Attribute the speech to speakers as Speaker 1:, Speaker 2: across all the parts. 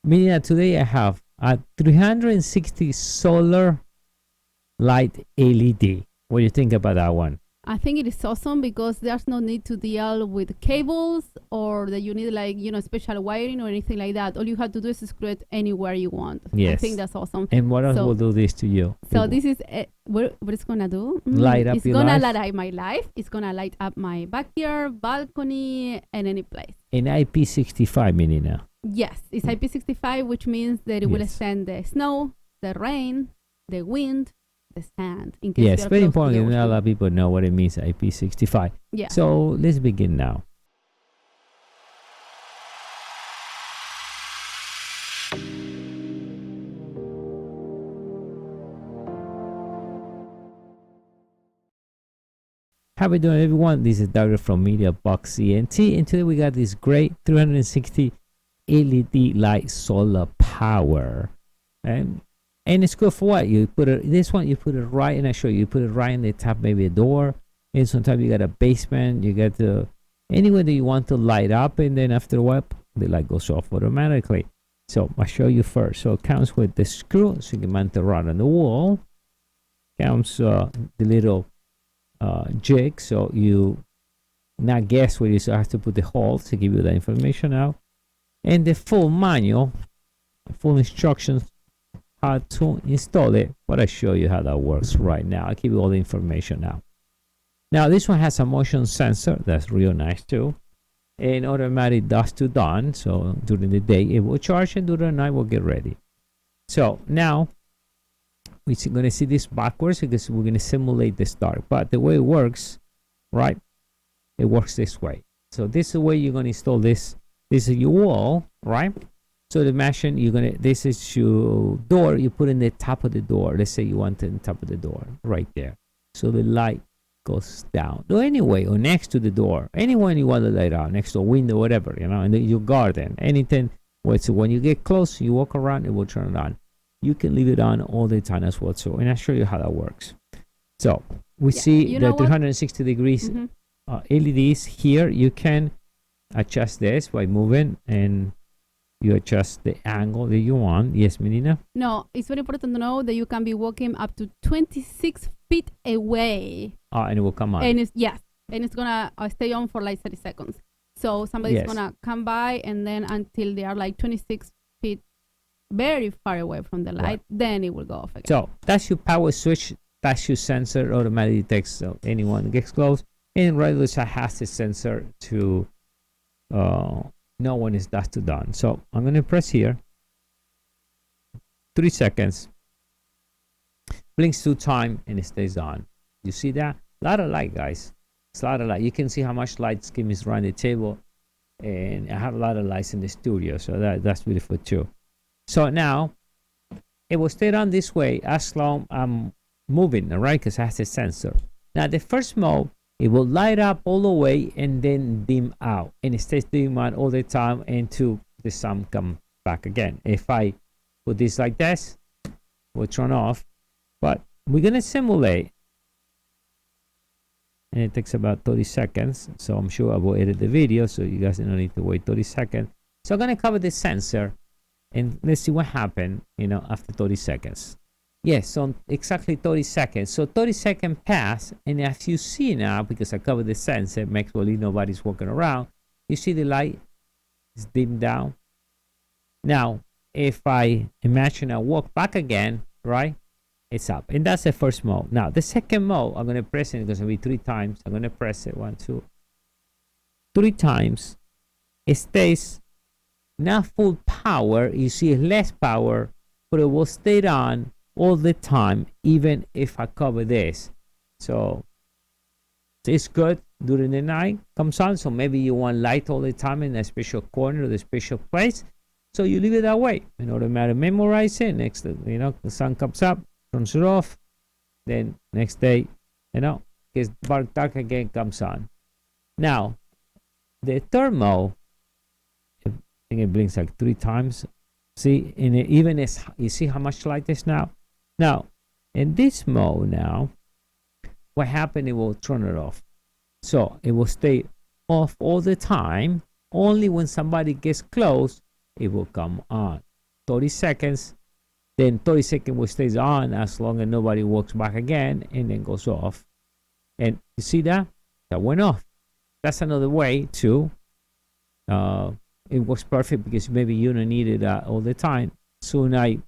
Speaker 1: Meaning today I have a 360 solar light LED. What do you think about that one?
Speaker 2: I think it is awesome because there's no need to deal with cables or that you need like, special wiring or anything like that. All you have to do is screw it anywhere you want.
Speaker 1: Yes.
Speaker 2: I think that's awesome.
Speaker 1: And what else will do this to you?
Speaker 2: So this is what it's going to do.
Speaker 1: Light up
Speaker 2: it's
Speaker 1: your
Speaker 2: going to
Speaker 1: life?
Speaker 2: light up my life. It's going to light up my backyard, balcony, and any place.
Speaker 1: In IP65, Menina.
Speaker 2: Yes, it's IP65, which means that it will stand the snow, the rain, the wind, the sand. In case
Speaker 1: yes, very important. Not a lot of people know what it means, IP65.
Speaker 2: Yeah.
Speaker 1: So let's begin now. How we doing, everyone? This is Doug from MEDIABOXENT, and today we got this great 360 LED light solar power. And it's good for what? You put it, this one, you put it right, and I show you put it right in the top, maybe a door, and sometimes you got a basement, you got the anywhere that you want to light up, and then after a while, the light goes off automatically. So I'll show you first. So it comes with the screw, so you can mount it right on the wall. Comes the little jig, so you not guess where you have to put the holes to give you the information out, and the full manual, full instructions how to install it. But I show you how that works right now. I'll give you all the information now. Now this one has a motion sensor that's real nice too, and automatic dusk to dawn. So during the day it will charge, and during the night we'll get ready. So now we're going to see this backwards because we're going to simulate the start. But the way it works, right, it works this way. So this is the way you're going to install this. This is your wall, right? So the machine, this is your door, you put in the top of the door. Let's say you want it in the top of the door, right there. So the light goes down. So anyway, or next to the door, anywhere you want to light out, next to a window, whatever, in your garden, anything. So when you get close, you walk around, it will turn it on. You can leave it on all the time as well. So, and I'll show you how that works. So we see the 360 degrees LEDs here. You can adjust this by moving, and you adjust the angle that you want. Yes, Menina?
Speaker 2: No, it's very important to know that you can be walking up to 26 feet away.
Speaker 1: And it will come on.
Speaker 2: And it's going to stay on for like 30 seconds. So somebody's going to come by, and then until they are like 26 feet very far away from the light, then it will go off again. So
Speaker 1: that's your power switch. That's your sensor, automatically detects so anyone gets close. And right there has a sensor to know when it's dusk to dawn. So I'm going to press here. 3 seconds. Blinks 2 times, and it stays on. You see that? A lot of light, guys. It's a lot of light. You can see how much light scheme is around the table. And I have a lot of lights in the studio, so that's beautiful too. So now it will stay on this way as long I'm moving, all right? Because it has a sensor. Now the first mode, it will light up all the way and then dim out, and it stays dim out all the time until the sun comes back again. If I put this like this, we'll turn off. But we're gonna simulate, and it takes about 30 seconds. So I'm sure I will edit the video, so you guys don't need to wait 30 seconds. So I'm gonna cover the sensor, and let's see what happened, after 30 seconds. Yes, so exactly 30 seconds. So 30 seconds pass, and as you see now, because I covered the sensor, makes believe nobody's walking around, you see the light is dimmed down. Now, if I imagine I walk back again, right, it's up. And that's the first mode. Now, the second mode, I'm going to press it. It's going to be 3 times. I'm going to press it 1, 2, 3 times. It stays not full power. You see less power, but it will stay on all the time, even if I cover this. So it's good during the night, comes on. So maybe you want light all the time in a special corner or the special place. So you leave it that way. In order to memorize it, next, the sun comes up, turns it off. Then next day, gets dark again, comes on. Now, the third mode, I think it blinks like 3 times. See, and even as you see how much light is now. Now, in this mode now, what happened? It will turn it off. So it will stay off all the time. Only when somebody gets close, it will come on. 30 seconds. Then 30 seconds will stays on as long as nobody walks back again, and then goes off. And you see that? That went off. That's another way to, it works perfect because maybe you don't need it all the time. Soon I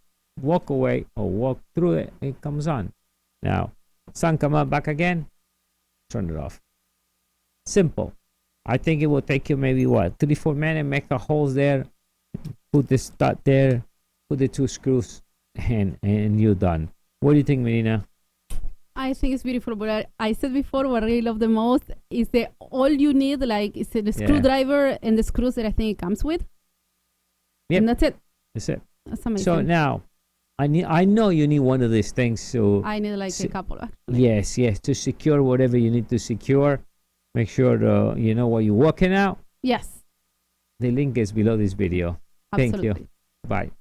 Speaker 1: walk away or walk through it, it comes on. Now, sun come up back again, turn it off. Simple. I think it will take you maybe what, 3-4 minutes, make the holes there, put the stud there, put the 2 screws, and you're done. What do you think, Melina?
Speaker 2: I think it's beautiful, but I said before what I really love the most is that all you need, like, is the screwdriver and the screws that I think it comes with.
Speaker 1: Yep.
Speaker 2: And that's it.
Speaker 1: That's it.
Speaker 2: That's amazing.
Speaker 1: So now, I know you need one of these things. So
Speaker 2: I need like a couple, actually.
Speaker 1: Yes, to secure whatever you need to secure. Make sure you know what you're working out.
Speaker 2: Yes.
Speaker 1: The link is below this video.
Speaker 2: Absolutely.
Speaker 1: Thank you. Bye.